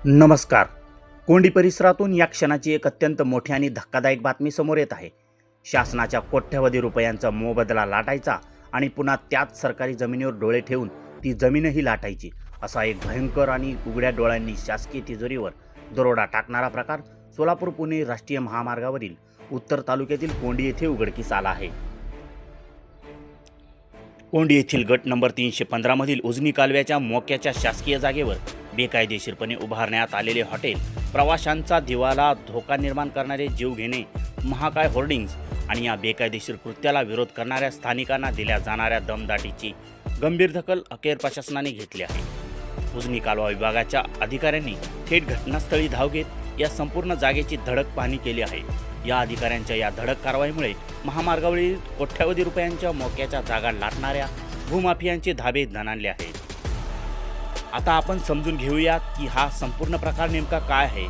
नमस्कार. कोंडी परिसरातून या क्षणाची एक अत्यंत मोठी आणि धक्कादायक बातमी समोर येत आहे. शासनाच्या कोट्यवधी रुपयांचा मोबदला लाटायचा आणि पुन्हा त्याच सरकारी जमिनीवर डोळे ठेवून ती जमीनही लाटायची, असा एक भयंकर आणि उघड्या डोळ्यांनी शासकीय तिजोरीवर दरोडा टाकणारा प्रकार सोलापूर पुणे राष्ट्रीय महामार्गावरील उत्तर तालुक्यातील कोंडी येथे उघडकीस आला आहे. कोंडी येथील गट नंबर 315 मधील उजनी कालव्याच्या मोक्याच्या शासकीय जागेवर बेकायदेशीरपणे उभारण्यात आलेले हॉटेल, प्रवाशांचा दिवाला धोका निर्माण करणारे जीवघेणे महाकाय होर्डिंग्ज आणि या बेकायदेशीर कृत्याला विरोध करणाऱ्या स्थानिकांना दिल्या जाणाऱ्या दमदाटीची गंभीर दखल अखेर प्रशासनाने घेतली आहे. उजनी कालवा विभागाच्या अधिकाऱ्यांनी थेट घटनास्थळी धाव घेत या संपूर्ण जागेची धडक पाहणी केली आहे. या अधिकाऱ्यांच्या या धडक कारवाईमुळे महामार्गावरील कोट्यवधी रुपयांच्या मोक्याच्या जागा लाटणाऱ्या भूमाफियांचे धाबे दणाणले आहेत. आता आपण समजून घेऊयात की हा संपूर्ण प्रकार नेमका काय आहे.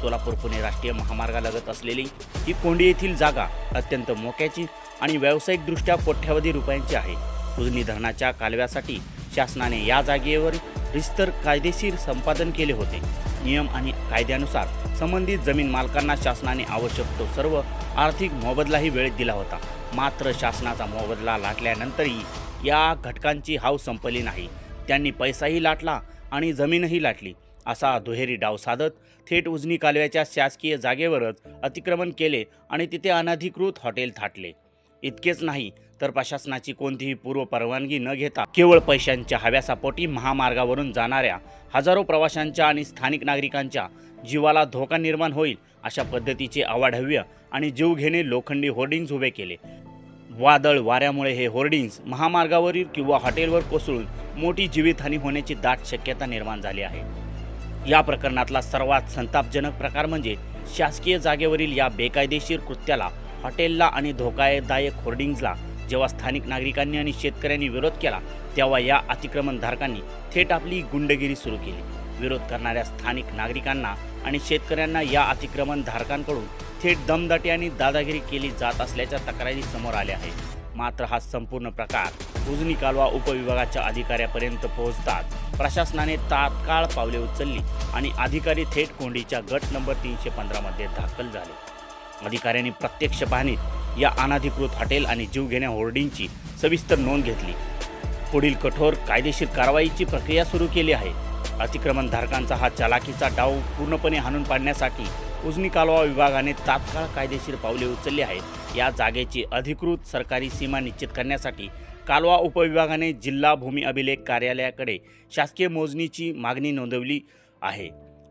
सोलापूर पुणे राष्ट्रीय महामार्गालगत असलेली ही कोंडी येथील जागा अत्यंत मोक्याची आणि व्यावसायिकदृष्ट्या कोट्यवधी रुपयांची आहे. उजनी धरणाच्या कालव्यासाठी शासनाने या जागेवर रिस्तर कायदेशीर संपादन केले होते. नियम आणि कायद्यानुसार संबंधित जमीन मालकांना शासनाने आवश्यक तो सर्व आर्थिक मोबदलाही वेळेत दिला होता. मात्र शासनाचा मोबदला लाटल्यानंतरही या घटकांची हाव संपली नाही. त्यांनी पैसाही लाटला आणि जमीनही लाटली असा दुहेरी डाव साधत थेट उजनी कालव्याच्या शासकीय जागेवरच अतिक्रमण केले आणि तिथे अनधिकृत हॉटेल थाटले. इतकेच नाही तर प्रशासनाची कोणतीही पूर्व परवानगी न घेता केवळ पैशांच्या हव्यासापोटी महामार्गावरून जाणाऱ्या हजारो प्रवाशांच्या आणि स्थानिक नागरिकांच्या जीवाला धोका निर्माण होईल अशा पद्धतीचे अवाढव्य आणि जीवघेणे लोखंडी होर्डिंग्ज उभे केले. वादळ वाऱ्यामुळे हे होर्डिंग्ज महामार्गावरील किंवा हॉटेलवर कोसळून मोठी जीवितहानी होण्याची दाट शक्यता निर्माण झाली आहे. या प्रकरणातला सर्वात संतापजनक प्रकार म्हणजे शासकीय जागेवरील या बेकायदेशीर कृत्याला, हॉटेलला आणि धोकादायक होर्डिंग्जला जेव्हा स्थानिक नागरिकांनी आणि शेतकऱ्यांनी विरोध केला तेव्हा या अतिक्रमणधारकांनी थेट आपली गुंडगिरी सुरू केली. विरोध करणाऱ्या स्थानिक नागरिकांना आणि शेतकऱ्यांना या अतिक्रमणधारकांकडून थेट दमदाटी आणि दादागिरी केली जात असल्याच्या तक्रारी समोर आल्या आहेत. मात्र हा संपूर्ण प्रकार उजनी कालवा उपविभागाच्या अधिकाऱ्यापर्यंत पोहोचताच प्रशासनाने तात्काळ पावले उचलली आणि अधिकारी थेट कोंडीच्या गट नंबर 315 मध्ये दाखल झाले. अधिकाऱ्यांनी प्रत्यक्ष पाहणीत या अनधिकृत हॉटेल आणि जीवघेण्या होर्डिंगची सविस्तर नोंद घेतली. पुढील कठोर कायदेशीर कारवाईची प्रक्रिया सुरू केली आहे. अतिक्रमणधारकांचा हा चालाकीचा डाव पूर्णपणे हाणून पाडण्यासाठी उजनी कालवा विभागाने तात्काळ कायदेशीर पावले उचलली आहेत. या जागेची अधिकृत सरकारी सीमा निश्चित करण्यासाठी कालवा उपविभागाने जिल्हा भूमी अभिलेख कार्यालयाकडे शासकीय मोजणीची मागणी नोंदवली आहे.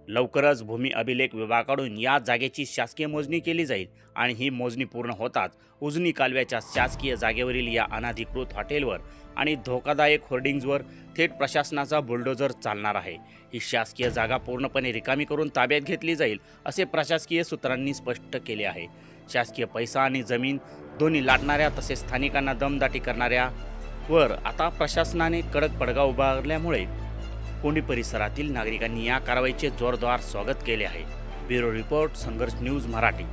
लवकरच भूमी अभिलेख विभागाकडून या जागेची शासकीय मोजणी केली जाईल आणि ही मोजणी पूर्ण होताच उजनी कालव्याच्या शासकीय जागेवरील या अनधिकृत हॉटेलवर आणि धोकादायक होर्डिंग्जवर थेट प्रशासनाचा बुलडोझर चालणार आहे. ही शासकीय जागा पूर्णपणे रिकामी करून ताब्यात घेतली जाईल असे प्रशासकीय सूत्रांनी स्पष्ट केले आहे. शासकीय पैसा आणि जमीन दोन्ही लाटणाऱ्या तसेच स्थानिकांना दमदाटी करणाऱ्यावर आता प्रशासनाने कडक पडगा उभारल्यामुळे कोंडी परिसरातील नागरिकांनी या कारवाईचे जोरदार स्वागत केले आहे. ब्युरो रिपोर्ट, संघर्ष न्यूज मराठी.